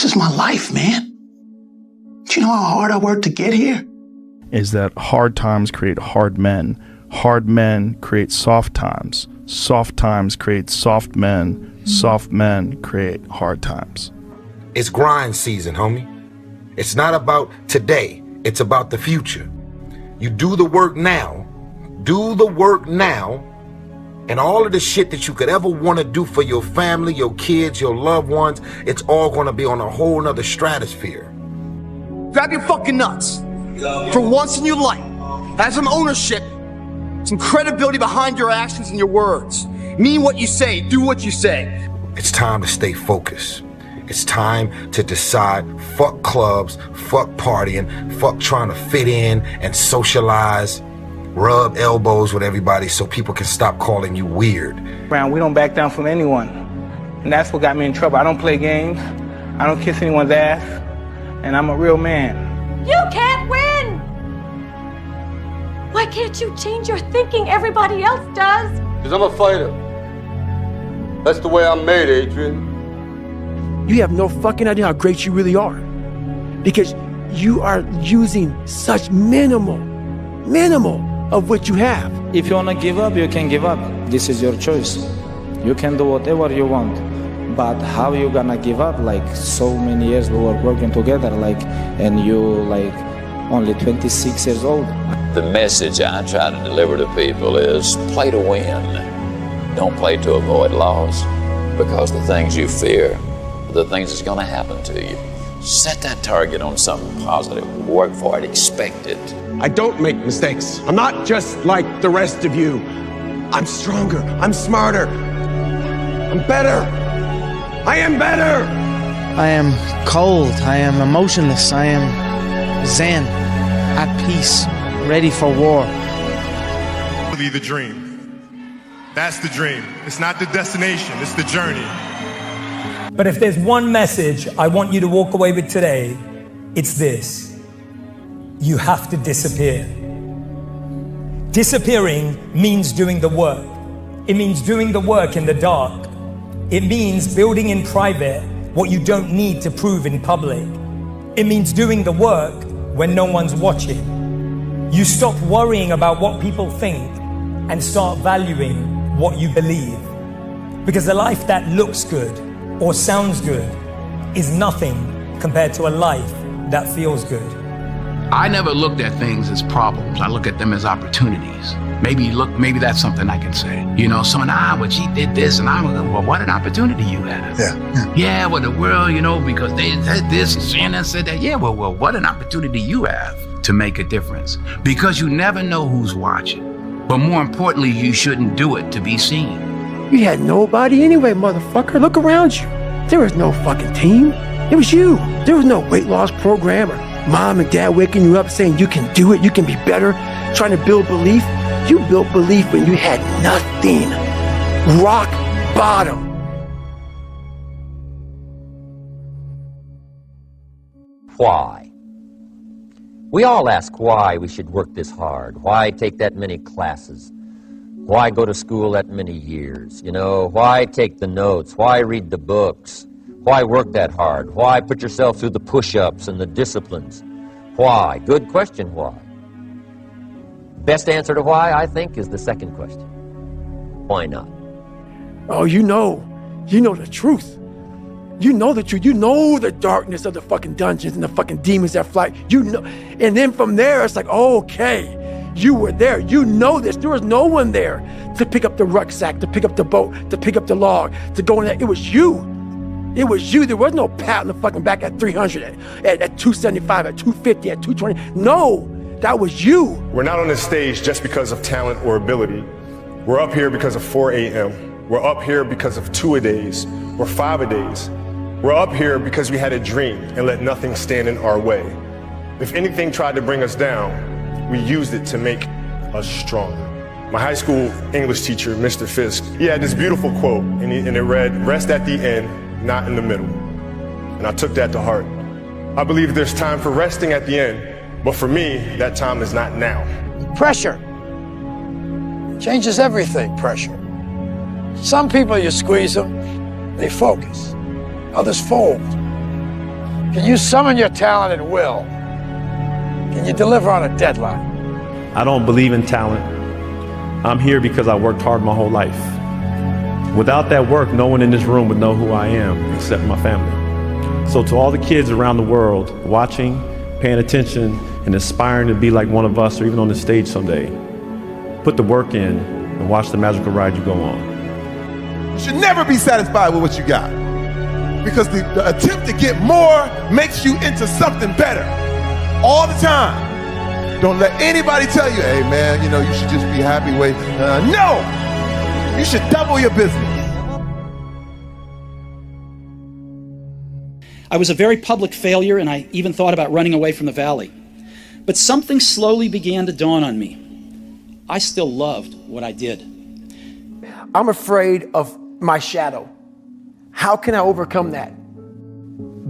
This is my life, man. Do you know how hard I worked to get here? Is that hard times create hard men. Hard men create soft times. Soft times create soft men. Soft men create hard times. It's grind season, homie. It's not about today. It's about the future. You do the work now. Do the work now. And all of the shit that you could ever want to do for your family, your kids, your loved ones, it's all going to be on a whole nother stratosphere. Grab your fucking nuts. For once in your life, have some ownership, some credibility behind your actions and your words. Mean what you say, do what you say. It's time to stay focused. It's time to decide, fuck clubs, fuck partying, fuck trying to fit in and socialize, rub elbows with everybody so people can stop calling you weird. We don't back down from anyone. And that's what got me in trouble. I don't play games. I don't kiss anyone's ass. And I'm a real man. You can't win! Why can't you change your thinking? Everybody else does. Because I'm a fighter. That's the way I'm made, Adrian. You have no fucking idea how great you really are. Because you are using such minimal of what you have. If you want to give up, you can give up. This is your choice. You can do whatever you want. But how you gonna give up? Like, so many years we were working together, like, and you, like, only 26 years old. The message I try to deliver to people is play to win. Don't play to avoid loss, because the things you fear are the things that's gonna happen to you. Set that target on something positive. Work for it. Expect it. I don't make mistakes. I'm not just like the rest of you. I'm stronger. I'm smarter. I'm better. I am better. I am cold. I am emotionless. I am zen, at peace, ready for war. The dream. That's the dream. It's not the destination. It's the journey. But if there's one message I want you to walk away with today, it's this. You have to disappear. Disappearing means doing the work. It means doing the work in the dark. It means building in private what you don't need to prove in public. It means doing the work when no one's watching. You stop worrying about what people think and start valuing what you believe. Because a life that looks good or sounds good is nothing compared to a life that feels good. I never looked at things as problems. I look at them as opportunities. Maybe that's something I can say. You know, someone, well, she did this, and I'm like, well, what an opportunity you have. Yeah, well, the world, you know, because they said this, and Shannon said that. Yeah, well, what an opportunity you have to make a difference. Because you never know who's watching. But more importantly, you shouldn't do it to be seen. You had nobody anyway, motherfucker. Look around you. There was no fucking team. It was you. There was no weight loss program or mom and dad waking you up saying you can do it, you can be better, trying to build belief. You built belief when you had nothing. Rock bottom. Why? We all ask why we should work this hard. Why take that many classes? Why go to school that many years? You know, why take the notes? Why read the books? Why work that hard? Why put yourself through the push-ups and the disciplines? Why? Good question, why? Best answer to why, I think, is the second question. Why not? Oh, you know the truth. You know the truth. You know the darkness of the fucking dungeons and the fucking demons that fly. You know, and then from there, it's like, okay, you were there. You know this. There was no one there to pick up the rucksack, to pick up the boat, to pick up the log, to go in there. It was you. It was you. There was no pat on the fucking back at 300, at 275, at 250, at 220. No, that was you. We're not on this stage just because of talent or ability. We're up here because of 4 a.m. We're up here because of 2-a-days or 5-a-days. We're up here because we had a dream and let nothing stand in our way. If anything tried to bring us down, we used it to make us stronger. My high school English teacher, Mr. Fisk, he had this beautiful quote, and it read, "Rest at the end, not in the middle." And I took that to heart. I believe there's time for resting at the end, but for me, that time is not now. Pressure changes everything, pressure. Some people, you squeeze them, they focus. Others fold. Can you summon your talent at will? Can you deliver on a deadline? I don't believe in talent. I'm here because I worked hard my whole life. Without that work, no one in this room would know who I am except my family. So to all the kids around the world watching, paying attention, and aspiring to be like one of us or even on the stage someday, put the work in and watch the magical ride you go on. You should never be satisfied with what you got, because the attempt to get more makes you into something better all the time. Don't let anybody tell you, hey man, you know, you should just be happy with, no! You should double your business. I was a very public failure, and I even thought about running away from the Valley. But something slowly began to dawn on me. I still loved what I did. I'm afraid of my shadow. How can I overcome that?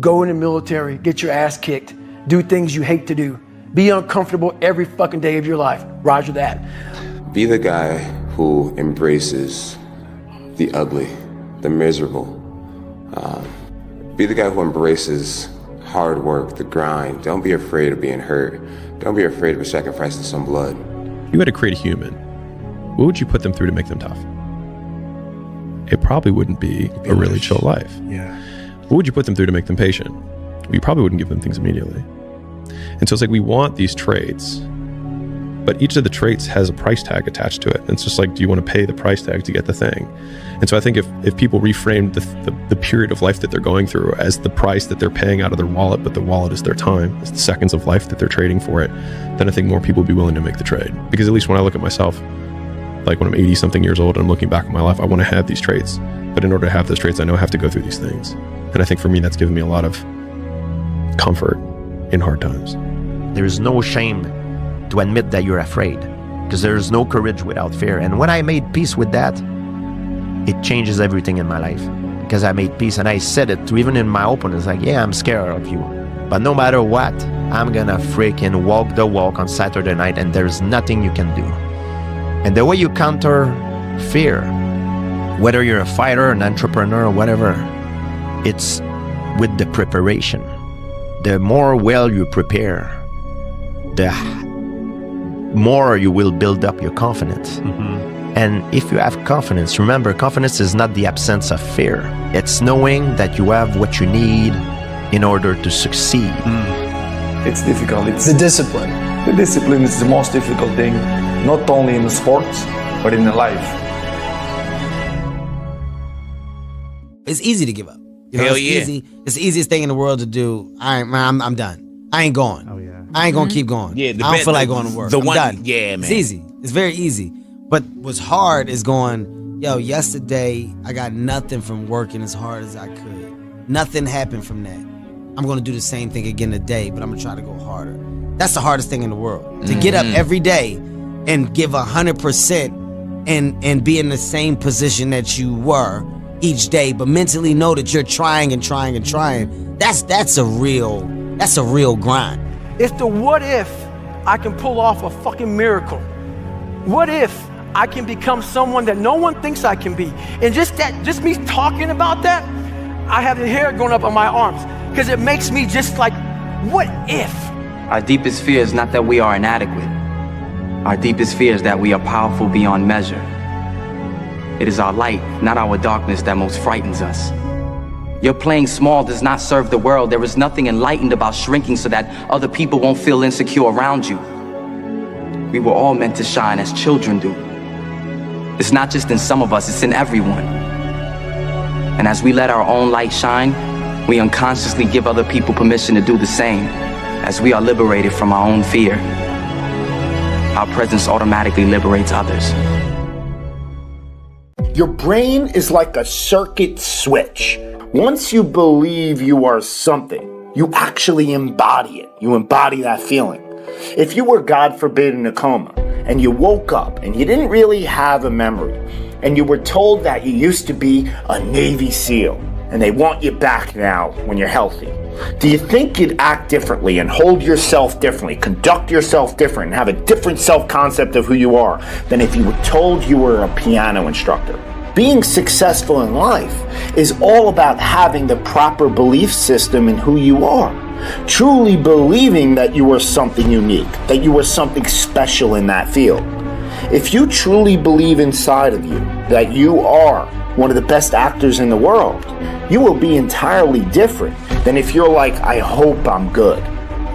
Go in the military, get your ass kicked, do things you hate to do, be uncomfortable every fucking day of your life. Roger that. Be the guy who embraces the ugly, the miserable. Be the guy who embraces hard work, the grind. Don't be afraid of being hurt. Don't be afraid of sacrificing some blood. You had to create a human. What would you put them through to make them tough? It probably wouldn't be a really chill life. Yeah. What would you put them through to make them patient? You probably wouldn't give them things immediately. And so it's like we want these traits, but each of the traits has a price tag attached to it. And it's just like, do you want to pay the price tag to get the thing? And so I think if people reframed the period of life that they're going through as the price that they're paying out of their wallet, but the wallet is their time, it's the seconds of life that they're trading for it, then I think more people would be willing to make the trade. Because at least when I look at myself, like when I'm 80 something years old and I'm looking back on my life, I want to have these traits. But in order to have those traits, I know I have to go through these things. And I think for me, that's given me a lot of comfort in hard times. There is no shame to admit that you're afraid, because there is no courage without fear. And when I made peace with that, it changes everything in my life, because I made peace and I said it to even in my opponents, like, yeah, I'm scared of you, but no matter what, I'm gonna freaking walk the walk on Saturday night, and there's nothing you can do. And the way you counter fear, whether you're a fighter, an entrepreneur, or whatever, it's with the preparation. The more well you prepare, the more you will build up your confidence. And if you have confidence, remember, confidence is not the absence of fear. It's knowing that you have what you need in order to succeed. It's difficult. It's the discipline. The discipline is the most difficult thing, not only in sports, but in the life. It's easy to give up. You know, Hell it's yeah. easy. It's the easiest thing in the world to do. I'm done. I ain't going. Oh, yeah. I ain't gonna keep going. Yeah, I don't feel like going to work. I'm done. Yeah, man. It's easy. It's very easy. But what's hard is going, yo, yesterday I got nothing from working as hard as I could. Nothing happened from that. I'm gonna do the same thing again today, but I'm gonna try to go harder. That's the hardest thing in the world. To get up every day and give 100% and be in the same position that you were each day, but mentally know that you're trying and trying and trying. That's a real grind. It's the what if I can pull off a fucking miracle. What if I can become someone that no one thinks I can be? And just me talking about that, I have the hair going up on my arms, because it makes me just like, what if? Our deepest fear is not that we are inadequate. Our deepest fear is that we are powerful beyond measure. It is our light, not our darkness, that most frightens us. Your playing small does not serve the world. There is nothing enlightened about shrinking so that other people won't feel insecure around you. We were all meant to shine as children do. It's not just in some of us, it's in everyone. And as we let our own light shine, we unconsciously give other people permission to do the same. As we are liberated from our own fear, our presence automatically liberates others. Your brain is like a circuit switch. Once you believe you are something, you actually embody it. You embody that feeling. If you were, God forbid, in a coma, and you woke up and you didn't really have a memory, and you were told that you used to be a Navy SEAL, and they want you back now when you're healthy, do you think you'd act differently and hold yourself differently, conduct yourself different, and have a different self-concept of who you are than if you were told you were a piano instructor? Being successful in life is all about having the proper belief system in who you are. Truly believing that you are something unique, that you are something special in that field. If you truly believe inside of you that you are one of the best actors in the world, you will be entirely different than if you're like, I hope I'm good.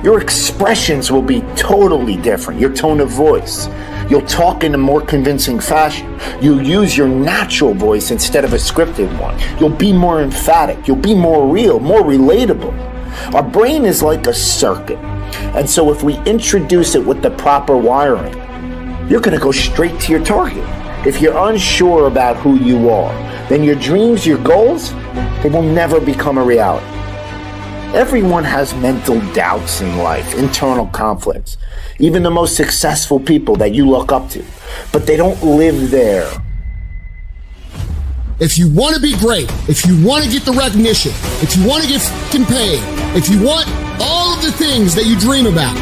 Your expressions will be totally different. Your tone of voice. You'll talk in a more convincing fashion. You'll use your natural voice instead of a scripted one. You'll be more emphatic. You'll be more real, more relatable. Our brain is like a circuit. And so if we introduce it with the proper wiring, you're going to go straight to your target. If you're unsure about who you are, then your dreams, your goals, they will never become a reality. Everyone has mental doubts in life, internal conflicts. Even the most successful people that you look up to, but they don't live there. If you want to be great, if you want to get the recognition, if you want to get f***ing paid, if you want all of the things that you dream about,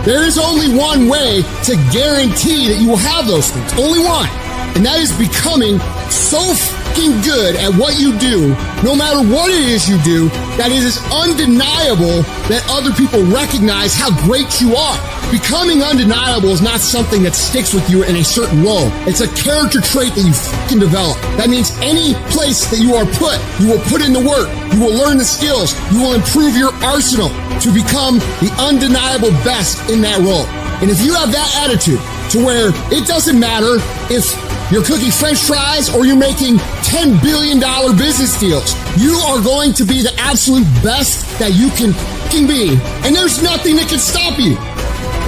there is only one way to guarantee that you will have those things. Only one. And that is becoming so f***ing good at what you do, no matter what it is you do, that it is undeniable that other people recognize how great you are. Becoming undeniable is not something that sticks with you in a certain role. It's a character trait that you f***ing develop. That means any place that you are put, you will put in the work, you will learn the skills, you will improve your arsenal to become the undeniable best in that role. And if you have that attitude to where it doesn't matter if you're cooking French fries or you're making $10 billion business deals, you are going to be the absolute best that you can be. And there's nothing that can stop you.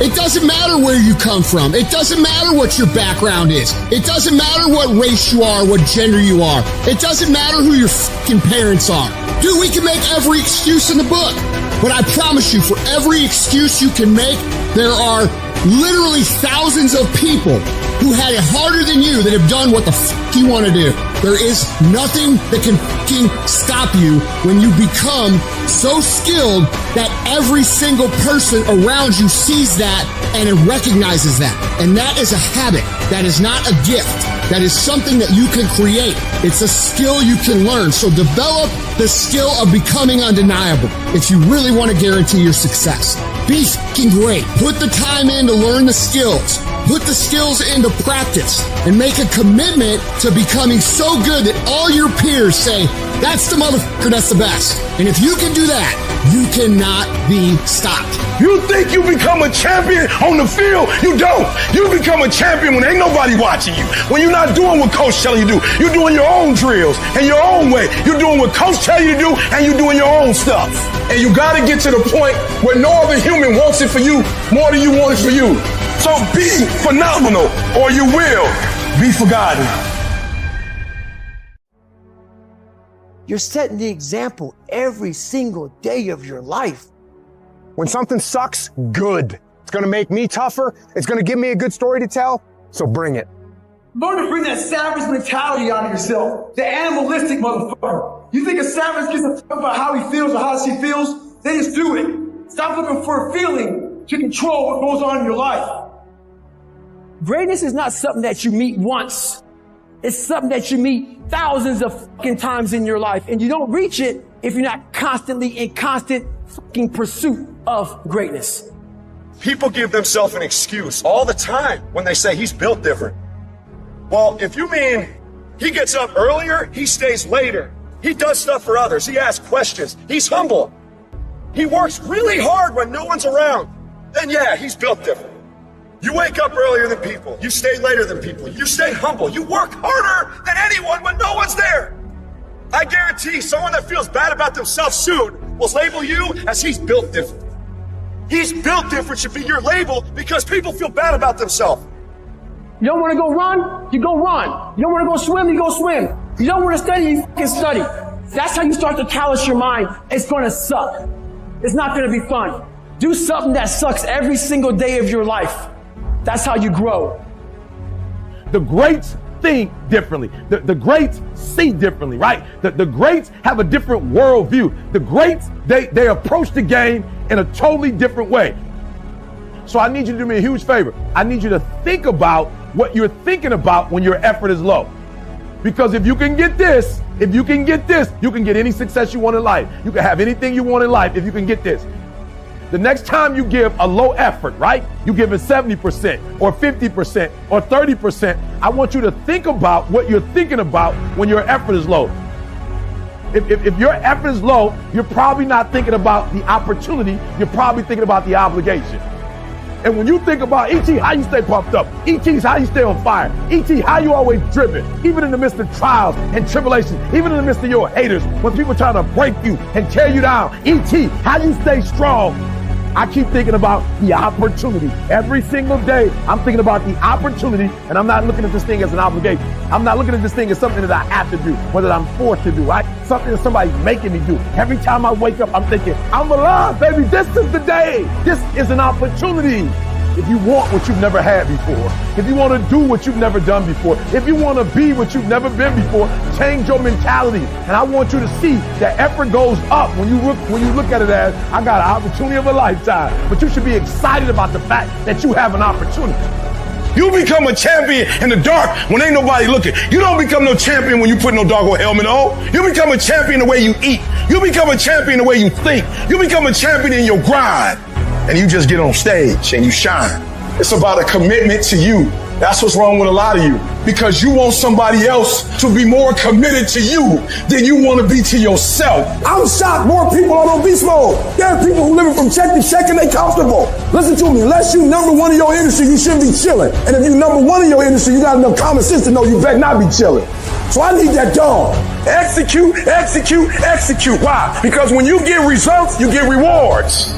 It doesn't matter where you come from. It doesn't matter what your background is. It doesn't matter what race you are, what gender you are. It doesn't matter who your fucking parents are. Dude, we can make every excuse in the book. But I promise you, for every excuse you can make, there are literally thousands of people who had it harder than you that have done what the fuck you want to do. There is nothing that can fucking stop you when you become so skilled that every single person around you sees that and it recognizes that. And that is a habit. That is not a gift. That is something that you can create. It's a skill you can learn. So develop the skill of becoming undeniable if you really want to guarantee your success. Be fucking great. Put the time in to learn the skills. Put the skills into practice and make a commitment to becoming so good that all your peers say, that's the motherfucker that's the best. And if you can do that, you cannot be stopped. You think you become a champion on the field? You don't. You become a champion when ain't nobody watching you. When you're not doing what coach telling you to do. You're doing your own drills and your own way. You're doing what coach tell you to do and you're doing your own stuff. And you got to get to the point where no other human wants it for you more than you want it for you. So be phenomenal or you will be forgotten. You're setting the example every single day of your life. When something sucks, good. It's gonna make me tougher. It's gonna give me a good story to tell. So bring it. Learn to bring that savage mentality out of yourself. The animalistic motherfucker. You think a savage gives a fuck about how he feels or how she feels? They just do it. Stop looking for a feeling to control what goes on in your life. Greatness is not something that you meet once. It's something that you meet thousands of fucking times in your life. And you don't reach it if you're not constantly in constant fucking pursuit of greatness. People give themselves an excuse all the time when they say he's built different. Well, if you mean he gets up earlier, he stays later. He does stuff for others. He asks questions. He's humble. He works really hard when no one's around. Then yeah, he's built different. You wake up earlier than people. You stay later than people. You stay humble. You work harder than anyone when no one's there. I guarantee someone that feels bad about themselves soon will label you as he's built different. He's built different should be your label because people feel bad about themselves. You don't want to go run? You go run. You don't want to go swim? You go swim. You don't want to study? You fucking study. That's how you start to callous your mind. It's going to suck. It's not going to be fun. Do something that sucks every single day of your life. That's how you grow. The greats think differently. The greats see differently, right? The greats have a different worldview. The greats, they approach the game in a totally different way. So I need you to do me a huge favor. I need you to think about what you're thinking about when your effort is low. Because if you can get this, you can get any success you want in life. You can have anything you want in life if you can get this. The next time you give a low effort, right? You give it 70% or 50% or 30%. I want you to think about what you're thinking about when your effort is low. If your effort is low, you're probably not thinking about the opportunity. You're probably thinking about the obligation. And when you think about E.T., how you stay pumped up? E.T.'s how you stay on fire? E.T., how you always driven? Even in the midst of trials and tribulations, even in the midst of your haters, when people trying to break you and tear you down. E.T., how you stay strong? I keep thinking about the opportunity. Every single day, I'm thinking about the opportunity, and I'm not looking at this thing as an obligation. I'm not looking at this thing as something that I have to do, whether I'm forced to do, right? Something that somebody's making me do. Every time I wake up, I'm thinking, I'm alive, baby. This is the day. This is an opportunity. If you want what you've never had before, if you want to do what you've never done before, if you want to be what you've never been before, change your mentality. And I want you to see that effort goes up when you look at it as, I got an opportunity of a lifetime. But you should be excited about the fact that you have an opportunity. You become a champion in the dark when ain't nobody looking. You don't become no champion when you put no doggone helmet on. You become a champion the way you eat. You become a champion the way you think. You become a champion in your grind. And you just get on stage and you shine. It's about a commitment to you. That's what's wrong with a lot of you. Because you want somebody else to be more committed to you than you want to be to yourself. I'm shocked more people are on beast mode. There are people who living from check to check and they comfortable. Listen to me, unless you number one in your industry, you shouldn't be chilling. And if you number one in your industry, you got enough common sense to know you better not be chilling. So I need that dog. Execute, execute, execute. Why? Because when you get results, you get rewards.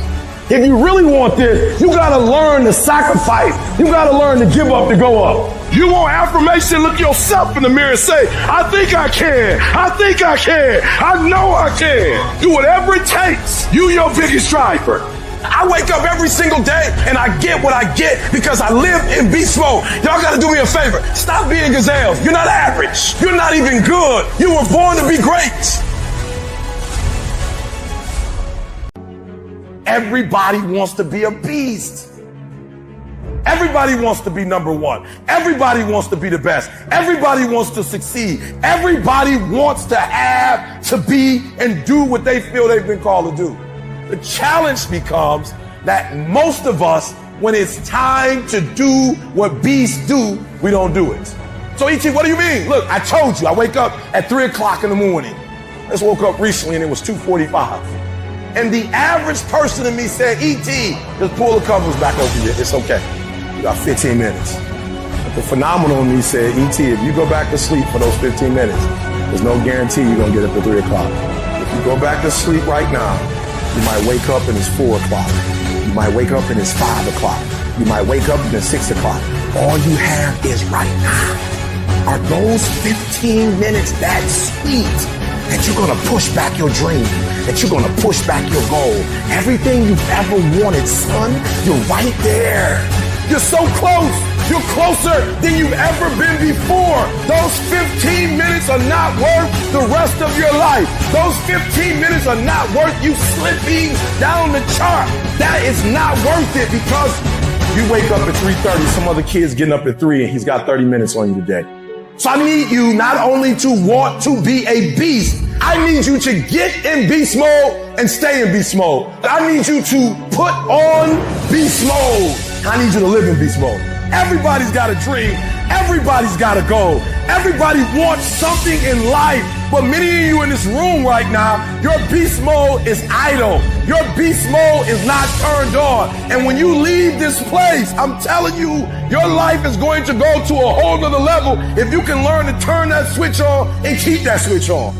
If you really want this, you gotta learn to sacrifice. You gotta learn to give up to go up. You want affirmation, look yourself in the mirror and say, I think I can. I think I can. I know I can. Do whatever it takes. You your biggest driver. I wake up every single day and I get what I get because I live in beast mode. Y'all gotta do me a favor. Stop being gazelles. You're not average. You're not even good. You were born to be great. Everybody wants to be a beast. Everybody wants to be number one. Everybody wants to be the best. Everybody wants to succeed. Everybody wants to have, to be, and do what they feel they've been called to do. The challenge becomes that most of us, when it's time to do what beasts do, we don't do it. So E.T., what do you mean? Look, I told you, I wake up at 3 o'clock in the morning. I just woke up recently and it was 2:45. And the average person in me said, E.T., just pull the covers back over you. It's okay. You got 15 minutes. But the phenomenal in me said, E.T., if you go back to sleep for those 15 minutes, there's no guarantee you're going to get up at 3 o'clock. If you go back to sleep right now, you might wake up and it's 4 o'clock. You might wake up and it's 5 o'clock. You might wake up and it's 6 o'clock. All you have is right now. Are those 15 minutes that sweet that you're going to push back your dream, that you're going to push back your goal? Everything you've ever wanted, son, you're right there. You're so close. You're closer than you've ever been before. Those 15 minutes are not worth the rest of your life. Those 15 minutes are not worth you slipping down the chart. That is not worth it because you wake up at 3:30, some other kid's getting up at 3 and he's got 30 minutes on you today. So I need you not only to want to be a beast, I need you to get in beast mode and stay in beast mode. I need you to put on beast mode. I need you to live in beast mode. Everybody's got a dream. Everybody's got a goal. Everybody wants something in life. But many of you in this room right now, your beast mode is idle. Your beast mode is not turned on. And when you leave this place, I'm telling you, your life is going to go to a whole nother level if you can learn to turn that switch on and keep that switch on.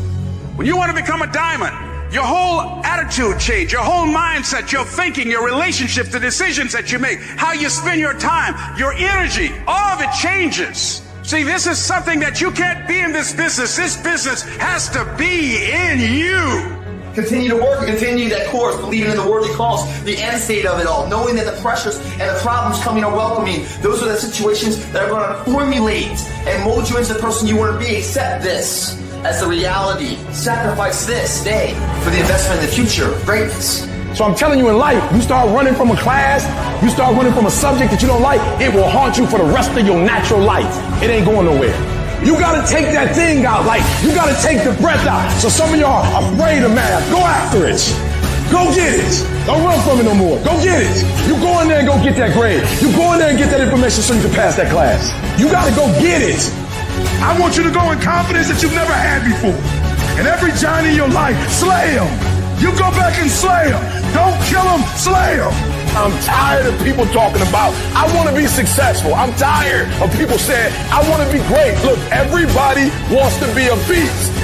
When you want to become a diamond, your whole attitude change, your whole mindset, your thinking, your relationships, the decisions that you make, how you spend your time, your energy, all of it changes. See, this is something that you can't be in this business. This business has to be in you. Continue to work, continue that course, believing in the worthy cause, the end state of it all, knowing that the pressures and the problems coming are welcoming. Those are the situations that are going to formulate and mold you into the person you want to be. Accept this as the reality. Sacrifice this day for the investment in the future, greatness. So I'm telling you, in life, you start running from a class, you start running from a subject that you don't like, it will haunt you for the rest of your natural life. It ain't going nowhere. You gotta take that thing out. Like, you gotta take the breath out. So some of y'all are afraid of math. Go after it. Go get it. Don't run from it no more. Go get it. You go in there and go get that grade. You go in there and get that information so you can pass that class. You gotta go get it. I want you to go in confidence that you've never had before. And every giant in your life, slay him. You go back and slay him. Don't kill him, slay him. I'm tired of people talking about, I want to be successful. I'm tired of people saying, I want to be great. Look, everybody wants to be a beast.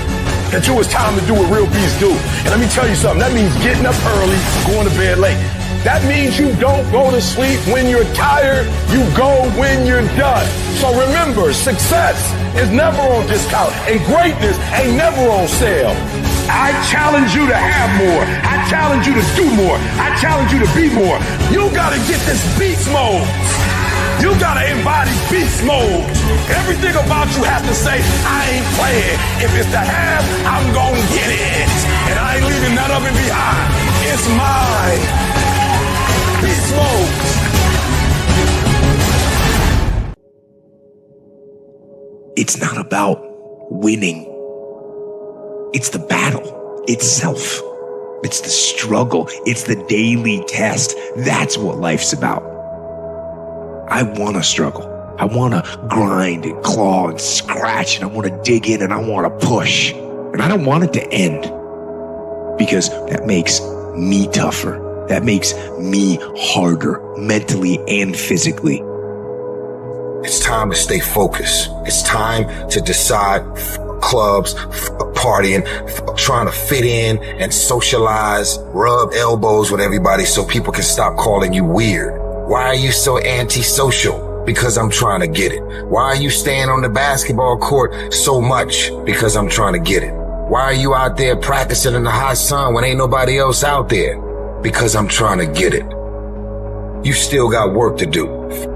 Until it's time to do what real beasts do. And let me tell you something, that means getting up early, going to bed late. That means you don't go to sleep when you're tired, you go when you're done. So remember, success is never on discount, and greatness ain't never on sale. I challenge you to have more. I challenge you to do more. I challenge you to be more. You gotta get this beast mode. You gotta embody beast mode. Everything about you has to say, I ain't playing. If it's to have, I'm gonna get it. And I ain't leaving none of it behind. It's mine. Beast mode. It's not about winning. It's the battle itself. It's the struggle. It's the daily test. That's what life's about. I want to struggle. I want to grind and claw and scratch, and I want to dig in and I want to push. And I don't want it to end because that makes me tougher. That makes me harder mentally and physically. It's time to stay focused. It's time to decide clubs, partying, trying to fit in and socialize, rub elbows with everybody so people can stop calling you weird. Why are you so antisocial? Because I'm trying to get it. Why are you staying on the basketball court so much? Because I'm trying to get it. Why are you out there practicing in the hot sun when ain't nobody else out there? Because I'm trying to get it. You still got work to do.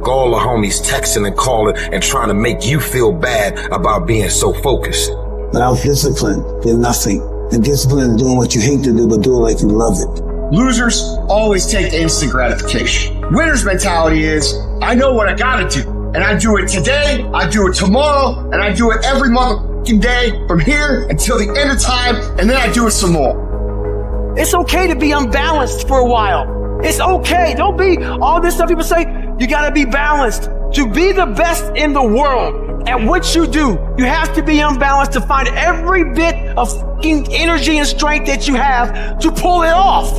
All the homies texting and calling and trying to make you feel bad about being so focused. Without discipline, you're nothing. And discipline is doing what you hate to do, but do it like you love it. Losers always take the instant gratification. Winner's mentality is, I know what I gotta do. And I do it today, I do it tomorrow, and I do it every motherfucking day from here until the end of time, and then I do it some more. It's okay to be unbalanced for a while. It's okay. Don't be all this stuff people say. You gotta be balanced. To be the best in the world at what you do, you have to be unbalanced to find every bit of fucking energy and strength that you have to pull it off.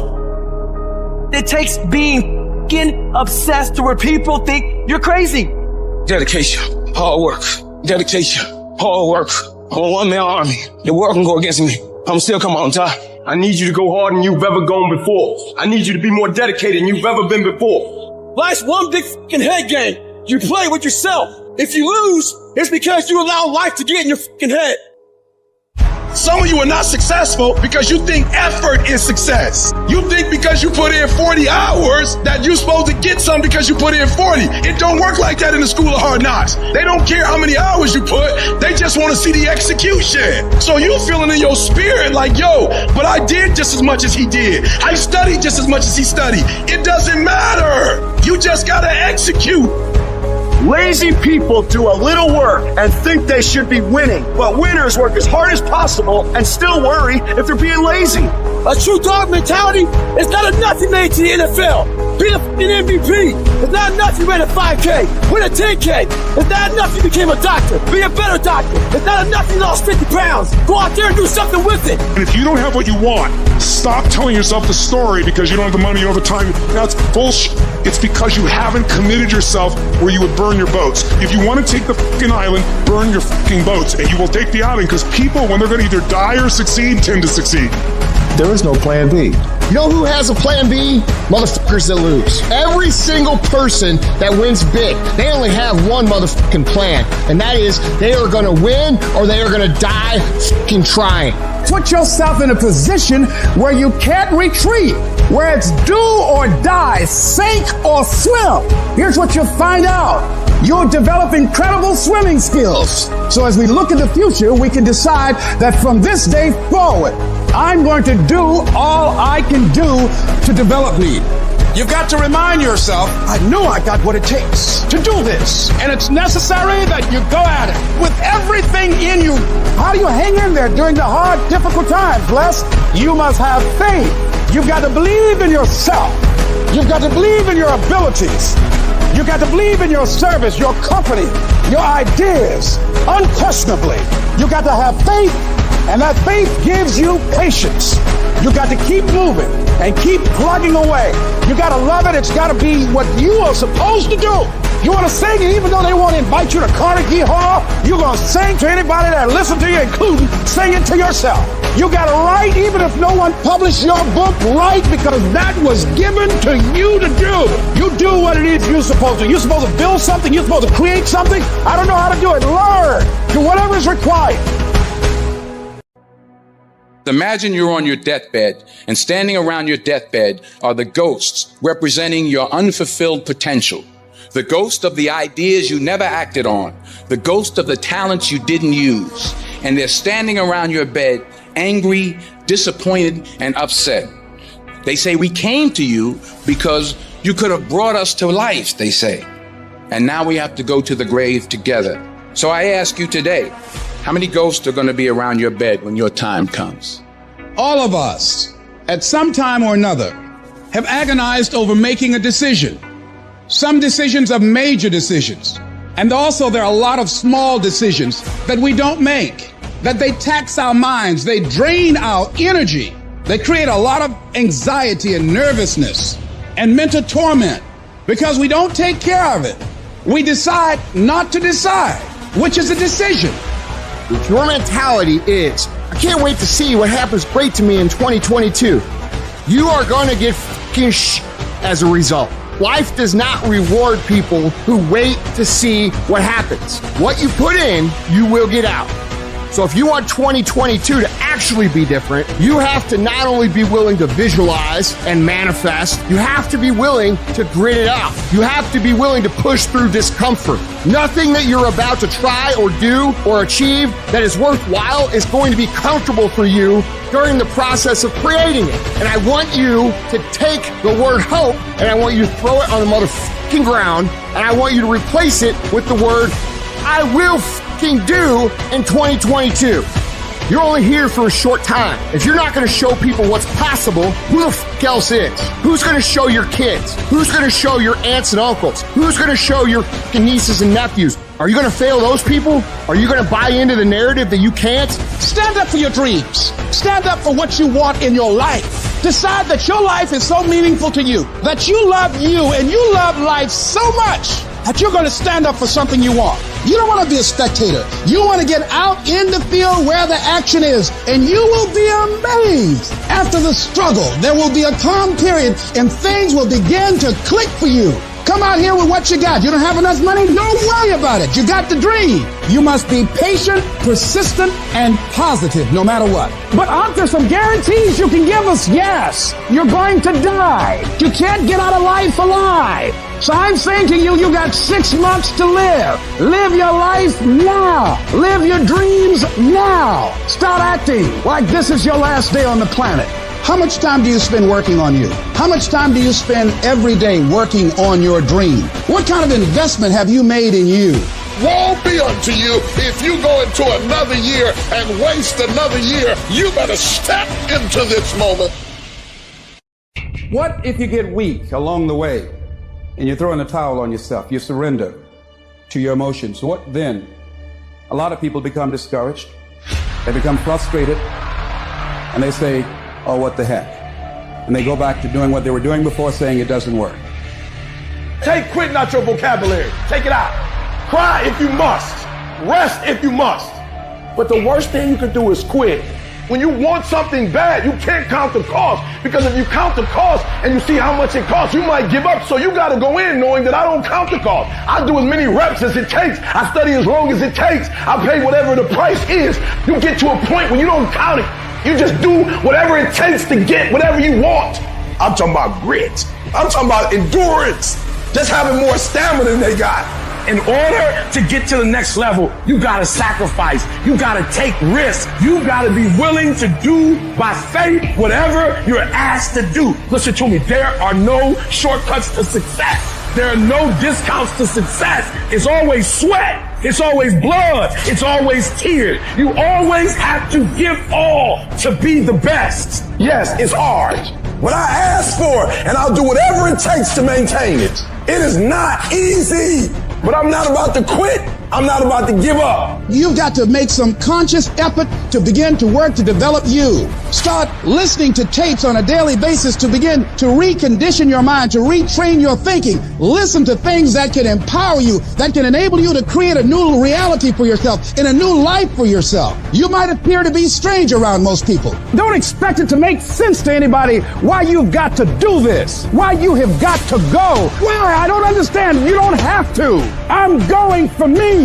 It takes being fucking obsessed to where people think you're crazy. Dedication, hard work, dedication, hard work. I'm a one-man army. The world can go against me. I'm still come on top. I need you to go harder than you've ever gone before. I need you to be more dedicated than you've ever been before. Life's one big fucking head game. You play with yourself. If you lose, it's because you allow life to get in your fucking head. Some of you are not successful because you think effort is success. You think because you put in 40 hours that you're supposed to get some because you put in 40. It don't work like that in the school of hard knocks. They don't care how many hours you put. They just want to see the execution. So you feeling in your spirit like, yo, but I did just as much as he did. I studied just as much as he studied. It doesn't matter. You just got to execute. Lazy people do a little work and think they should be winning, but winners work as hard as possible and still worry if they're being lazy. A true dog mentality is not enough you made to the NFL. Be a fucking MVP. It's not enough you ran a 5K. Win a 10K. It's not enough you became a doctor. Be a better doctor. It's not enough you lost 50 pounds. Go out there and do something with it. And if you don't have what you want, stop telling yourself the story because you don't have the money or the time. That's bullshit. It's because you haven't committed yourself where you would burn your boats. If you want to take the fucking island, burn your fucking boats, and you will take the island because people, when they're going to either die or succeed, tend to succeed. There is no plan B. You know who has a plan B? Motherfuckers that lose. Every single person that wins big, they only have one motherfucking plan, and that is they are going to win or they are going to die fucking trying. Put yourself in a position where you can't retreat, where it's do or die, sink or swim. Here's what you'll find out. You'll develop incredible swimming skills. So as we look at the future, we can decide that from this day forward, I'm going to do all I can do to develop me. You've got to remind yourself, I know I got what it takes to do this. And it's necessary that you go at it with everything in you. How do you hang in there during the hard, difficult times, Les? You must have faith. You've got to believe in yourself. You've got to believe in your abilities. You've got to believe in your service, your company, your ideas. Unquestionably, you've got to have faith, and that faith gives you patience. You got to keep moving and keep plugging away. You got to love it. It's got to be what you are supposed to do. You want to sing, and even though they won't invite you to Carnegie Hall, you're going to sing to anybody that listen to you, including sing it to yourself. You got to write, even if no one published your book, write, because that was given to you to do. You do what it is you're supposed to. You're supposed to build something. You're supposed to create something. I don't know how to do it. Learn. Do whatever is required. Imagine you're on your deathbed, and standing around your deathbed are the ghosts representing your unfulfilled potential. The ghost of the ideas you never acted on, the ghost of the talents you didn't use. And they're standing around your bed, angry, disappointed, and upset. They say, we came to you because you could have brought us to life, they say. And now we have to go to the grave together. So I ask you today, how many ghosts are going to be around your bed when your time comes? All of us, at some time or another, have agonized over making a decision. Some decisions are major decisions. And also there are a lot of small decisions that we don't make, that they tax our minds, they drain our energy, they create a lot of anxiety and nervousness and mental torment because we don't take care of it. We decide not to decide, which is a decision. Your mentality is, I can't wait to see what happens great to me in 2022. You are going to get fucking as a result. Life does not reward people who wait to see what happens. What you put in, you will get out. So if you want 2022 to actually be different, you have to not only be willing to visualize and manifest, you have to be willing to grit it out. You have to be willing to push through discomfort. Nothing that you're about to try or do or achieve that is worthwhile is going to be comfortable for you during the process of creating it. And I want you to take the word hope and I want you to throw it on the motherfucking ground and I want you to replace it with the word I will fucking do in 2022. You're only here for a short time. If you're not going to show people what's possible, who the fuck else is? Who's going to show your kids? Who's going to show your aunts and uncles? Who's going to show your fucking nieces and nephews? Are you going to fail those people? Are you going to buy into the narrative that you can't? Stand up for your dreams. Stand up for what you want in your life. Decide that your life is so meaningful to you, that you love you and you love life so much that you're going to stand up for something you want. You don't want to be a spectator. You want to get out in the field where the action is, and you will be amazed. After the struggle, there will be a calm period, and things will begin to click for you. Come out here with what you got. You don't have enough money? Don't worry about it. You got the dream. You must be patient, persistent, and positive no matter what. But aren't there some guarantees you can give us? Yes. You're going to die. You can't get out of life alive. So I'm saying to you, you got 6 months to live. Live your life now. Live your dreams now. Start acting like this is your last day on the planet. How much time do you spend working on you? How much time do you spend every day working on your dream? What kind of investment have you made in you? Woe be unto you if you go into another year and waste another year. You better step into this moment. What if you get weak along the way and you throw in the towel on yourself? You surrender to your emotions. What then? A lot of people become discouraged. They become frustrated. And they say, oh, what the heck? And they go back to doing what they were doing before, saying it doesn't work. Take quitting out your vocabulary. Take it out. Cry if you must. Rest if you must. But the worst thing you can do is quit. When you want something bad, you can't count the cost. Because if you count the cost and you see how much it costs, you might give up. So you got to go in knowing that I don't count the cost. I do as many reps as it takes. I study as long as it takes. I pay whatever the price is. You get to a point when you don't count it. You just do whatever it takes to get whatever you want. I'm talking about grit. I'm talking about endurance. Just having more stamina than they got. In order to get to the next level, you gotta sacrifice. You gotta take risks. You gotta be willing to do by faith whatever you're asked to do. Listen to me, there are no shortcuts to success. There are no discounts to success. It's always sweat. It's always blood. It's always tears. You always have to give all to be the best. Yes, it's hard, but I asked for it, and I'll do whatever it takes to maintain it. It is not easy, but I'm not about to quit. I'm not about to give up. You've got to make some conscious effort to begin to work to develop you. Start listening to tapes on a daily basis to begin to recondition your mind, to retrain your thinking. Listen to things that can empower you, that can enable you to create a new reality for yourself and a new life for yourself. You might appear to be strange around most people. Don't expect it to make sense to anybody why you've got to do this, why you have got to go. Why? I don't understand. You don't have to. I'm going for me.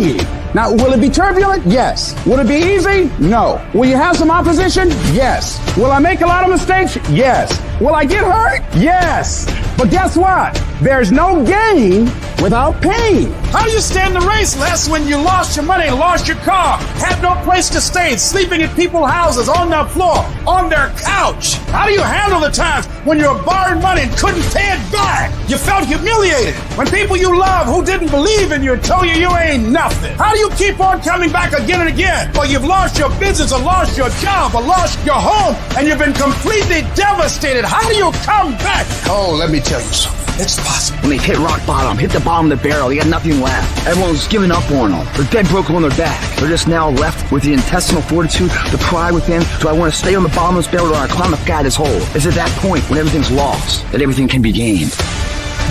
Now, will it be turbulent? Yes. Will it be easy? No. Will you have some opposition? Yes. Will I make a lot of mistakes? Yes. Will I get hurt? Yes. But guess what? There's no gain without pain. How do you stand the race, Les, when you lost your money, lost your car, had no place to stay, sleeping at people's houses, on their floor, on their couch? How do you handle the times when you were borrowing money and couldn't pay it back? You felt humiliated when people you love who didn't believe in you told you ain't nothing. How do you keep on coming back again and again? Well, you've lost your business or lost your job or lost your home and you've been completely devastated. How do you come back? Oh, let me tell you something. It's possible. When they hit rock bottom, hit the bottom of the barrel, they got nothing left. Everyone's given up on them. They're dead broke on their back. They're just now left with the intestinal fortitude, the pride within. Do I want to stay on the bottom of this barrel or do I climb up God this hole? It's at that point when everything's lost that everything can be gained.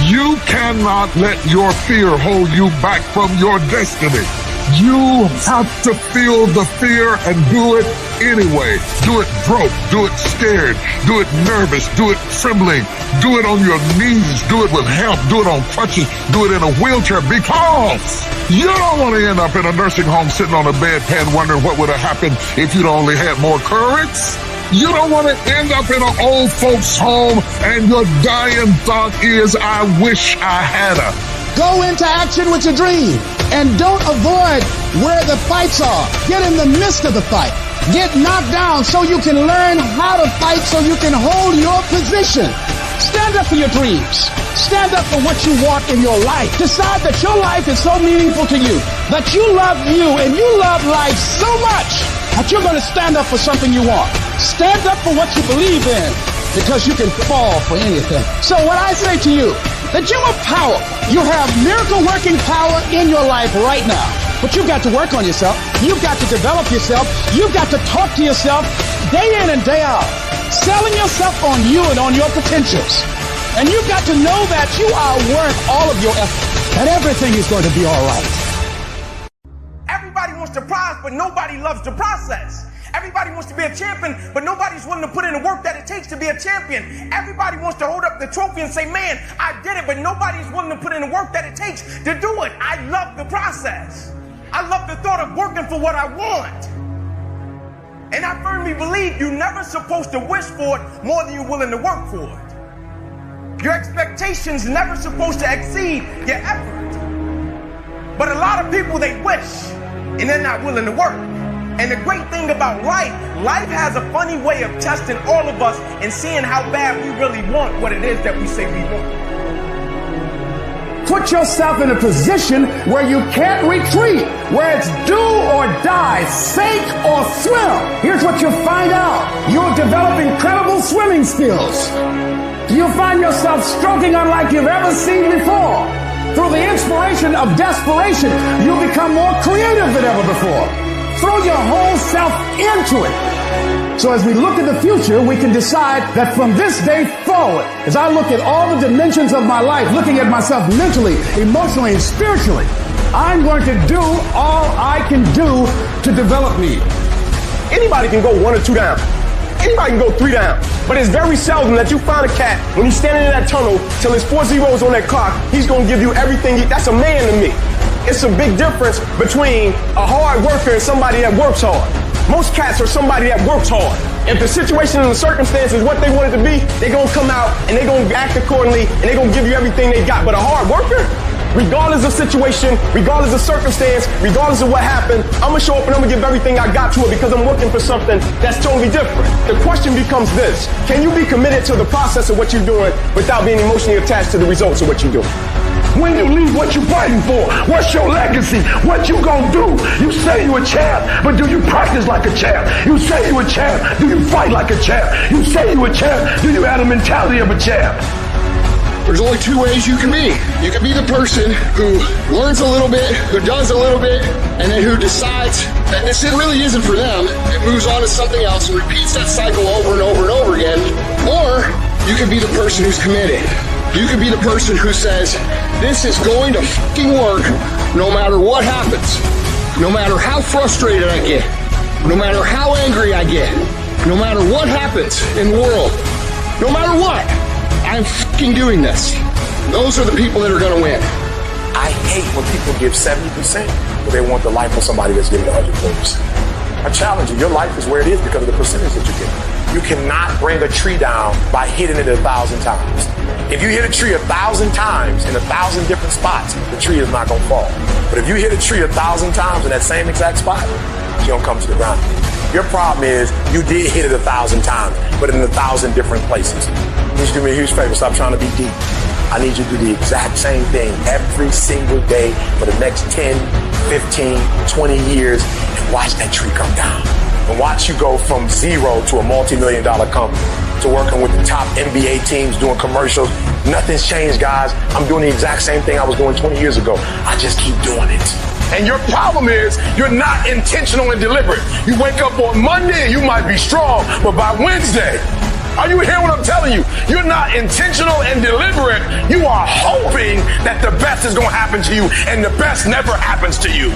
You cannot let your fear hold you back from your destiny. You have to feel the fear and do it anyway. Do it broke, do it scared, do it nervous, do it trembling, do it on your knees, do it with help, do it on crutches, do it in a wheelchair, because you don't want to end up in a nursing home sitting on a bedpan wondering what would have happened if you'd only had more courage. You don't want to end up in an old folks home and your dying thought is, I wish I had a. Go into action with your dream and don't avoid where the fights are. Get in the midst of the fight. Get knocked down so you can learn how to fight so you can hold your position. Stand up for your dreams. Stand up for what you want in your life. Decide that your life is so meaningful to you, that you love you and you love life so much that you're going to stand up for something you want. Stand up for what you believe in, because you can fall for anything. So what I say to you, that you are power. You have miracle working power in your life right now. But you've got to work on yourself. You've got to develop yourself. You've got to talk to yourself day in and day out, selling yourself on you and on your potentials. And you've got to know that you are worth all of your effort, and everything is going to be all right. Everybody wants to prize, but nobody loves the process. Everybody wants to be a champion, but nobody's willing to put in the work that it takes to be a champion. Everybody wants to hold up the trophy and say, man, I did it, but nobody's willing to put in the work that it takes to do it. I love the process. I love the thought of working for what I want. And I firmly believe you're never supposed to wish for it more than you're willing to work for it. Your expectations never supposed to exceed your effort. But a lot of people, they wish, and they're not willing to work. And the great thing about life has a funny way of testing all of us and seeing how bad we really want what it is that we say we want. Put yourself in a position where you can't retreat, where it's do or die, sink or swim. Here's what you'll find out. You'll develop incredible swimming skills. You'll find yourself stroking unlike you've ever seen before. Through the inspiration of desperation, you'll become more creative than ever before. Throw your whole self into it. So as we look at the future, we can decide that from this day forward, as I look at all the dimensions of my life, looking at myself mentally, emotionally, and spiritually, I'm going to do all I can do to develop me. Anybody can go 1 or 2 down. Anybody can go 3 down. But it's very seldom that you find a cat, when he's standing in that tunnel, till his 4 zeros on that clock, he's going to give you everything. That's a man to me. It's a big difference between a hard worker and somebody that works hard. Most cats are somebody that works hard. If the situation and the circumstances what they want it to be, they're going to come out and they're going to act accordingly and they're going to give you everything they got. But a hard worker, regardless of situation, regardless of circumstance, regardless of what happened, I'm going to show up and I'm going to give everything I got to it because I'm looking for something that's totally different. The question becomes this: can you be committed to the process of what you're doing without being emotionally attached to the results of what you're doing? When you leave, what you fighting for? What's your legacy? What you gonna do? You say you a champ, but do you practice like a champ? You say you a champ, do you fight like a champ? You say you a champ, do you have the mentality of a champ? There's only two ways you can be. You can be the person who learns a little bit, who does a little bit, and then who decides that this really isn't for them and moves on to something else and repeats that cycle over and over and over again. Or you can be the person who's committed. You can be the person who says, this is going to fucking work no matter what happens. No matter how frustrated I get. No matter how angry I get. No matter what happens in the world. No matter what. I'm fucking doing this. Those are the people that are going to win. I hate when people give 70%, but they want the life of somebody that's giving 140%. I challenge you. Your life is where it is because of the percentage that you get. You cannot bring a tree down by hitting it 1,000 times. If you hit a tree 1,000 times in 1,000 different spots, the tree is not going to fall. But if you hit a tree 1,000 times in that same exact spot, you don't come to the ground. Your problem is you did hit it 1,000 times, but in 1,000 different places. You need to do me a huge favor. Stop trying to be deep. I need you to do the exact same thing every single day for the next 10, 15, 20 years and watch that tree come down. And watch you go from zero to a multi-million-dollar company, to working with the top NBA teams, doing commercials. Nothing's changed, guys. I'm doing the exact same thing I was doing 20 years ago. I just keep doing it. And your problem is you're not intentional and deliberate. You wake up on Monday and you might be strong, but by Wednesday, are you hearing what I'm telling you? You're not intentional and deliberate. You are hoping that the best is going to happen to you, and the best never happens to you.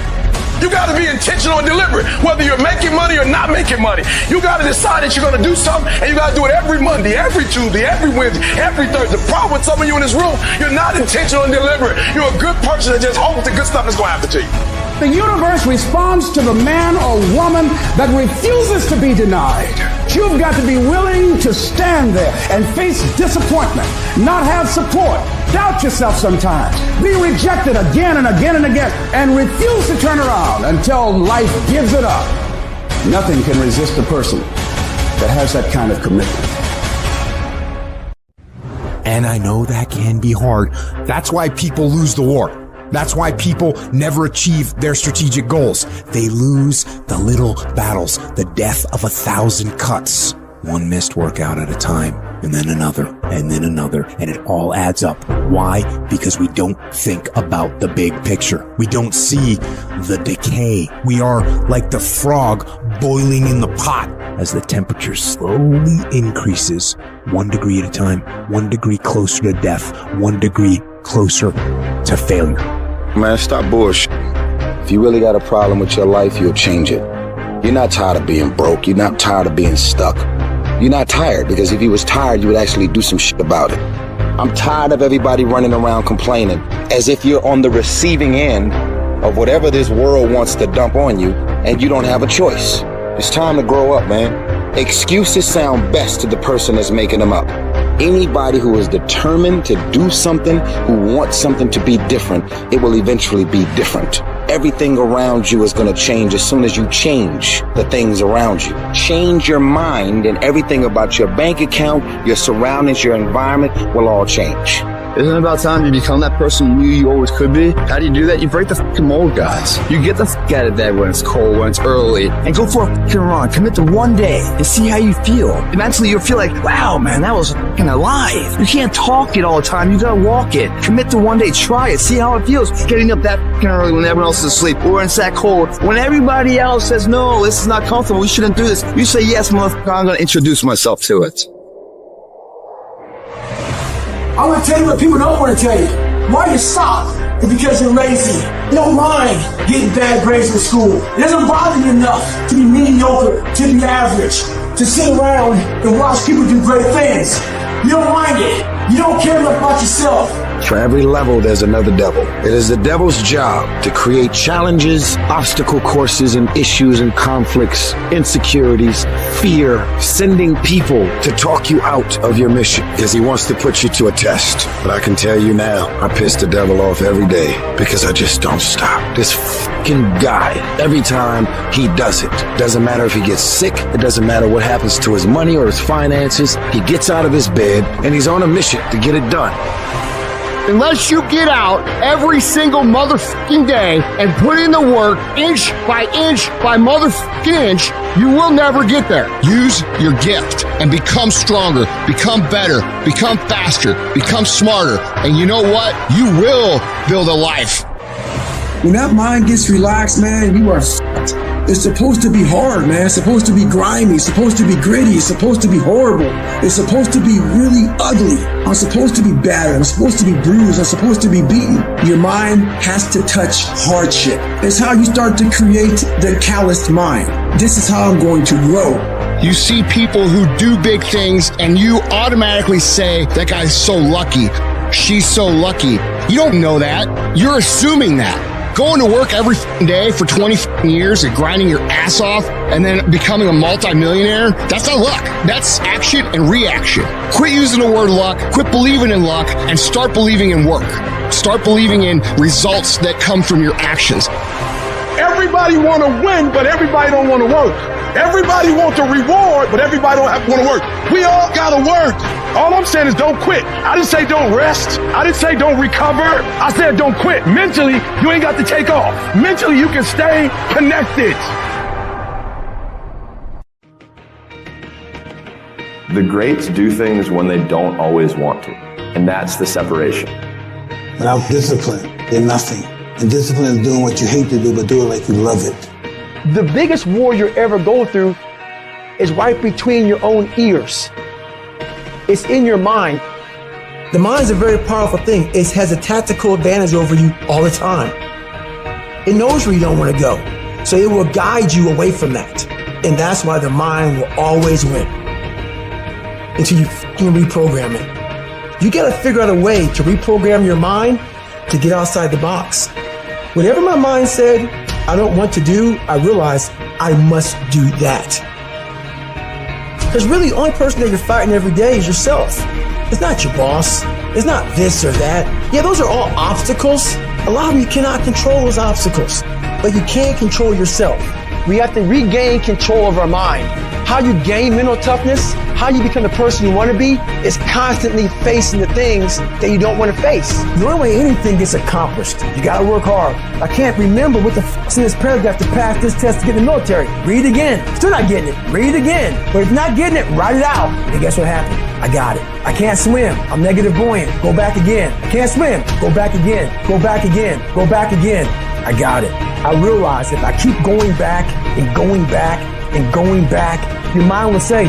You got to be intentional and deliberate, whether you're making money or not making money. You got to decide that you're going to do something, and you got to do it every Monday, every Tuesday, every Wednesday, every Thursday. The problem with some of you in this room, you're not intentional and deliberate. You're a good person that just hopes the good stuff is going to happen to you. The universe responds to the man or woman that refuses to be denied. You've got to be willing to stand there and face disappointment, not have support, doubt yourself sometimes, be rejected again and again and again, and refuse to turn around until life gives it up. Nothing can resist a person that has that kind of commitment. And I know that can be hard. That's why people lose the war. That's why people never achieve their strategic goals. They lose the little battles, the death of 1,000 cuts. One missed workout at a time, and then another, and then another, and it all adds up. Why? Because we don't think about the big picture. We don't see the decay. We are like the frog boiling in the pot as the temperature slowly increases 1 degree at a time, 1 degree closer to death, 1 degree closer to failure. Man, stop bullshit. If you really got a problem with your life, you'll change it. You're not tired of being broke. You're not tired of being stuck. You're not tired, because if you was tired, you would actually do some shit about it. I'm tired of everybody running around complaining as if you're on the receiving end of whatever this world wants to dump on you and you don't have a choice. It's time to grow up, man. Excuses sound best to the person that's making them up. Anybody who is determined to do something, who wants something to be different, it will eventually be different. Everything around you is going to change as soon as you change the things around you. Change your mind, and everything about your bank account, your surroundings, your environment will all change. Isn't it about time you become that person you knew you always could be? How do you do that? You break the fucking mold, guys. You get the fuck out of bed when it's cold, when it's early, and go for a fucking run. Commit to one day and see how you feel. Eventually you'll feel like, wow, man, that was fucking alive. You can't talk it all the time. You gotta walk it. Commit to one day. Try it. See how it feels. Getting up that fucking early when everyone else is asleep, or it's that cold. When everybody else says, no, this is not comfortable, we shouldn't do this. You say, yes, motherfucker, I'm gonna introduce myself to it. I'm gonna tell you what people don't want to tell you. Why you stop? It's because you're lazy. You don't mind getting bad grades in school. It doesn't bother you enough to be mediocre, to be average, to sit around and watch people do great things. You don't mind it. You don't care enough about yourself. For every level, there's another devil. It is the devil's job to create challenges, obstacle courses, and issues and conflicts, insecurities, fear, sending people to talk you out of your mission because he wants to put you to a test. But I can tell you now, I piss the devil off every day because I just don't stop. This fucking guy, every time he does it, doesn't matter if he gets sick, it doesn't matter what happens to his money or his finances, he gets out of his bed and he's on a mission to get it done. Unless you get out every single motherfucking day and put in the work inch by motherfucking inch, you will never get there. Use your gift and become stronger, become better, become faster, become smarter. And you know what? You will build a life. When that mind gets relaxed, man, you are fucked. It's supposed to be hard, man. It's supposed to be grimy. It's supposed to be gritty. It's supposed to be horrible. It's supposed to be really ugly. I'm supposed to be battered. I'm supposed to be bruised. I'm supposed to be beaten. Your mind has to touch hardship. It's how you start to create the calloused mind. This is how I'm going to grow. You see people who do big things and you automatically say, that guy's so lucky. She's so lucky. You don't know that. You're assuming that. Going to work every day for 20 years and grinding your ass off and then becoming a multimillionaire, that's not luck. That's action and reaction. Quit using the word luck, quit believing in luck, and start believing in work. Start believing in results that come from your actions. Everybody want to win, but everybody don't want to work. Everybody want the reward, but everybody don't want to work. We all got to work. All I'm saying is don't quit. I didn't say don't rest. I didn't say don't recover. I said don't quit. Mentally, you ain't got to take off. Mentally, you can stay connected. The greats do things when they don't always want to, and that's the separation. Without discipline, you're nothing. And discipline is doing what you hate to do, but do it like you love it. The biggest war you ever go through is right between your own ears. It's in your mind. The mind is a very powerful thing. It has a tactical advantage over you all the time. It knows where you don't want to go. So it will guide you away from that. And that's why the mind will always win. Until you fucking reprogram it. You gotta figure out a way to reprogram your mind to get outside the box. Whatever my mind said I don't want to do, I realize I must do that. Because really, the only person that you're fighting every day is yourself. It's not your boss. It's not this or that. Yeah, those are all obstacles. A lot of them you cannot control those obstacles, but you can control yourself. We have to regain control of our mind. How you gain mental toughness, how you become the person you want to be, is constantly facing the things that you don't want to face. The only way anything gets accomplished, you gotta work hard. I can't remember what the f***'s in this paragraph to pass this test to get in the military. Read it again. Still not getting it. Read it again. But if you're not getting it, write it out. And guess what happened? I got it. I can't swim. I'm negative buoyant. Go back again. I can't swim. Go back again. Go back again. Go back again. I got it. I realized if I keep going back and going back and going back, your mind will say,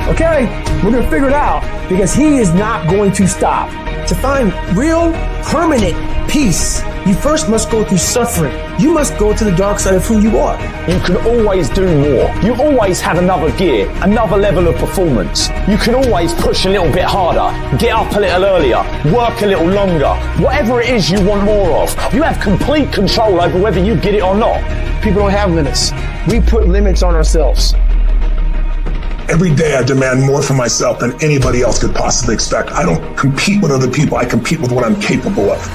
okay, we're going to figure it out, because he is not going to stop. To find real, permanent peace, you first must go through suffering. You must go to the dark side of who you are. You can always do more. You always have another gear, another level of performance. You can always push a little bit harder, get up a little earlier, work a little longer. Whatever it is you want more of, you have complete control over whether you get it or not. People don't have limits. We put limits on ourselves. Every day I demand more for myself than anybody else could possibly expect. I don't compete with other people. I compete with what I'm capable of.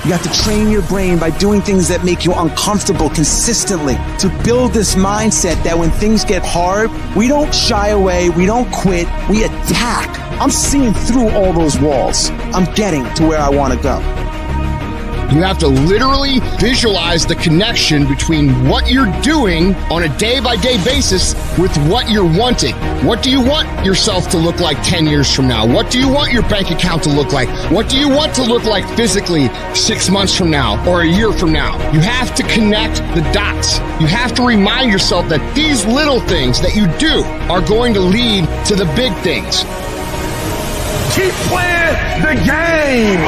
You have to train your brain by doing things that make you uncomfortable consistently to build this mindset that when things get hard, we don't shy away, we don't quit, we attack. I'm seeing through all those walls. I'm getting to where I want to go. You have to literally visualize the connection between what you're doing on a day-by-day basis with what you're wanting. What do you want yourself to look like 10 years from now? What do you want your bank account to look like? What do you want to look like physically 6 months from now or a year from now? You have to connect the dots. You have to remind yourself that these little things that you do are going to lead to the big things. Keep playing the game.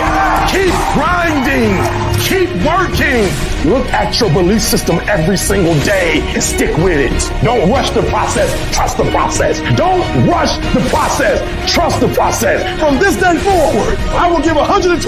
Keep grinding. Keep working. Look at your belief system every single day and stick with it. Don't rush the process. Trust the process. Don't rush the process. Trust the process. From this day forward, I will give 120%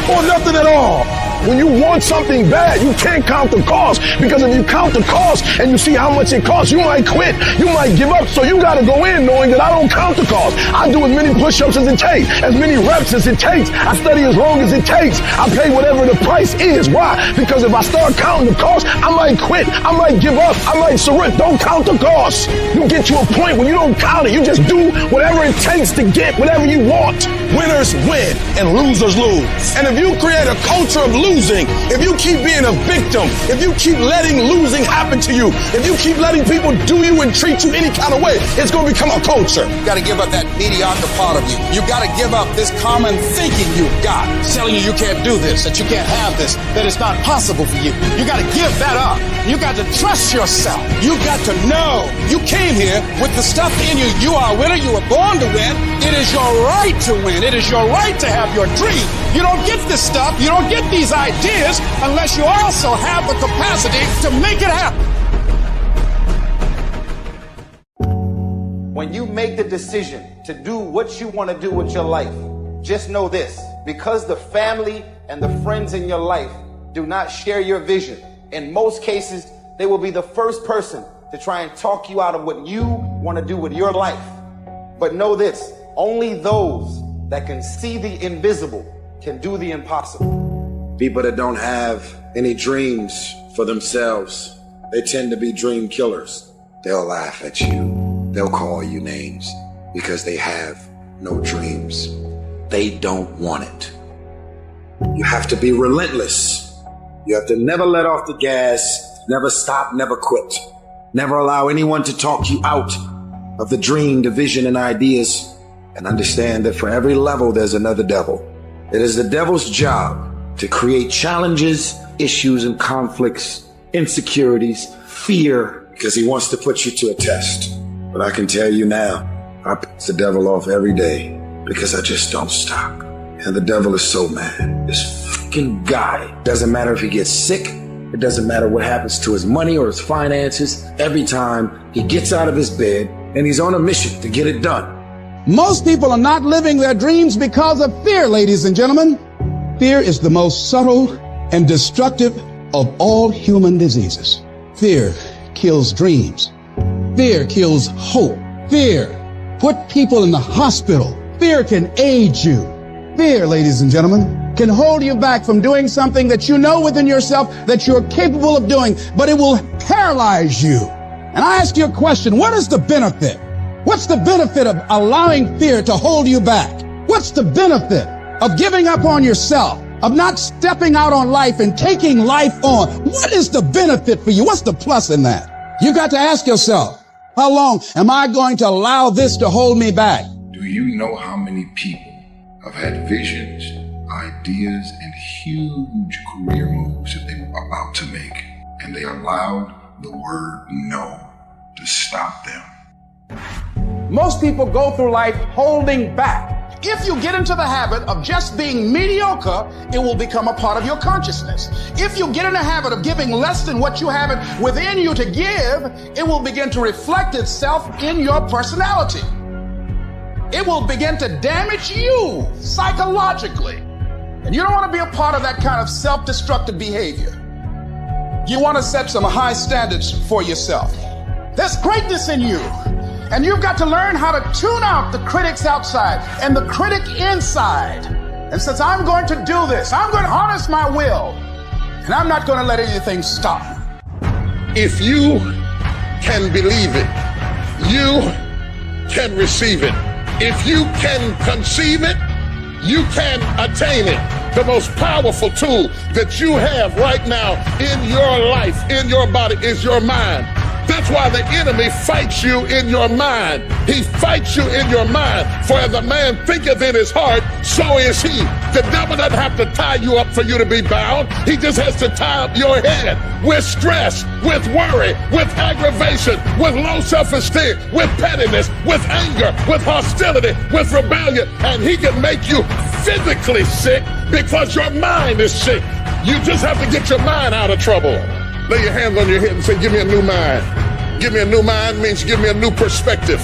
or nothing at all. When you want something bad, you can't count the cost, because if you count the cost and you see how much it costs, you might quit. You might give up. So you got to go in knowing that I don't count the cost. I do as many push-ups as it takes, as many reps as it takes. I study as long as it takes. I pay whatever the price is. Why? Because if I start counting the cost, I might quit. I might give up. I might surrender. Don't count the cost. You get to a point where you don't count it. You just do whatever it takes to get whatever you want. Winners win and losers lose. And if you create a culture of losing, if you keep being a victim, if you keep letting losing happen to you, if you keep letting people do you and treat you any kind of way, it's going to become a culture. You got to give up that mediocre part of you. You got to give up this common thinking you've got, telling you can't do this, that you can't have this, that it's not possible for you. You got to give that up. You got to trust yourself. You got to know you came here with the stuff in you. You are a winner. You were born to win. It is your right to win. It is your right to have your dream. You don't get this stuff. You don't get these ideas unless you also have the capacity to make it happen. When you make the decision to do what you want to do with your life, just know this: because the family and the friends in your life do not share your vision, in most cases, they will be the first person to try and talk you out of what you want to do with your life. But know this: only those that can see the invisible can do the impossible. People that don't have any dreams for themselves, they tend to be dream killers. They'll laugh at you. They'll call you names because they have no dreams. They don't want it. You have to be relentless. You have to never let off the gas, never stop, never quit. Never allow anyone to talk you out of the dream, the vision, and ideas. And understand that for every level, there's another devil. It is the devil's job to create challenges, issues, and conflicts, insecurities, fear, because he wants to put you to a test. But I can tell you now, I piss the devil off every day because I just don't stop. And the devil is so mad. This fucking guy, doesn't matter if he gets sick, it doesn't matter what happens to his money or his finances, every time he gets out of his bed and he's on a mission to get it done. Most people are not living their dreams because of fear, ladies and gentlemen. Fear is the most subtle and destructive of all human diseases. Fear kills dreams. Fear kills hope. Fear put people in the hospital. Fear can age you. Fear, ladies and gentlemen, can hold you back from doing something that you know within yourself that you're capable of doing, but it will paralyze you. And I ask you a question: what is the benefit? What's the benefit of allowing fear to hold you back? What's the benefit of giving up on yourself, of not stepping out on life and taking life on? What is the benefit for you? What's the plus in that? You got to ask yourself, how long am I going to allow this to hold me back? Do you know how many people have had visions, ideas, and huge career moves that they were about to make, and they allowed the word no to stop them? Most people go through life holding back. If you get into the habit of just being mediocre, it will become a part of your consciousness. If you get in the habit of giving less than what you have within you to give, it will begin to reflect itself in your personality. It will begin to damage you psychologically. And you don't want to be a part of that kind of self-destructive behavior. You want to set some high standards for yourself. There's greatness in you. And you've got to learn how to tune out the critics outside and the critic inside. And since I'm going to do this, I'm going to harness my will. And I'm not going to let anything stop me. If you can believe it, you can receive it. If you can conceive it, you can attain it. The most powerful tool that you have right now in your life, in your body, is your mind. That's why the enemy fights you in your mind. He fights you in your mind. For as a man thinketh in his heart, so is he. The devil doesn't have to tie you up for you to be bound. He just has to tie up your head with stress, with worry, with aggravation, with low self-esteem, with pettiness, with anger, with hostility, with rebellion. And he can make you physically sick because your mind is sick. You just have to get your mind out of trouble. Lay your hands on your head and say, give me a new mind. Give me a new mind means give me a new perspective.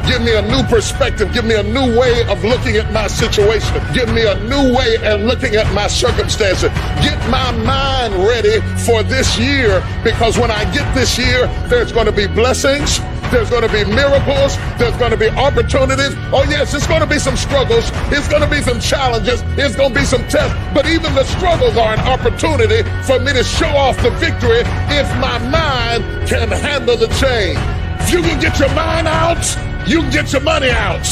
Give me a new perspective. Give me a new way of looking at my situation. Give me a new way of looking at my circumstances. Get my mind ready for this year, because when I get this year, there's going to be blessings. There's going to be miracles. There's going to be opportunities. Oh, yes, it's going to be some struggles. It's going to be some challenges. It's going to be some tests. But even the struggles are an opportunity for me to show off the victory if my mind can handle the change. If you can get your mind out, you can get your money out.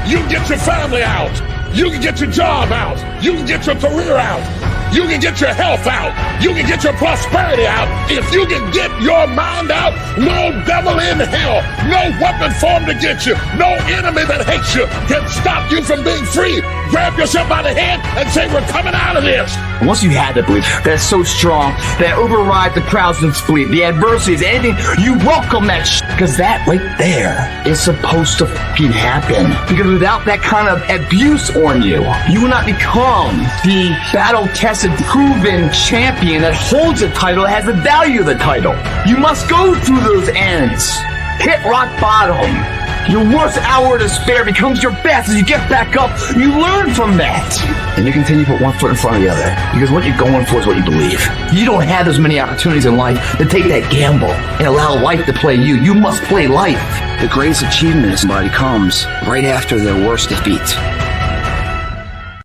You can get your family out. You can get your job out. You can get your career out. You can get your health out. You can get your prosperity out. If you can get your mind out, no devil in hell, no weapon formed against you, no enemy that hates you can stop you from being free. Grab yourself by the hand and say, we're coming out of this. Once you have the belief that's so strong that overrides the crowds and split, the adversities, anything, you welcome that because that right there is supposed to fucking happen. Because without that kind of abuse on you, you will not become the battle-tested, proven champion that holds the title, has the value of the title. You must go through those ends. Hit rock bottom. Your worst hour of despair becomes your best. As you get back up, you learn from that. And you continue to put one foot in front of the other. Because what you're going for is what you believe. You don't have as many opportunities in life to take that gamble and allow life to play you. You must play life. The greatest achievement of somebody comes right after their worst defeat.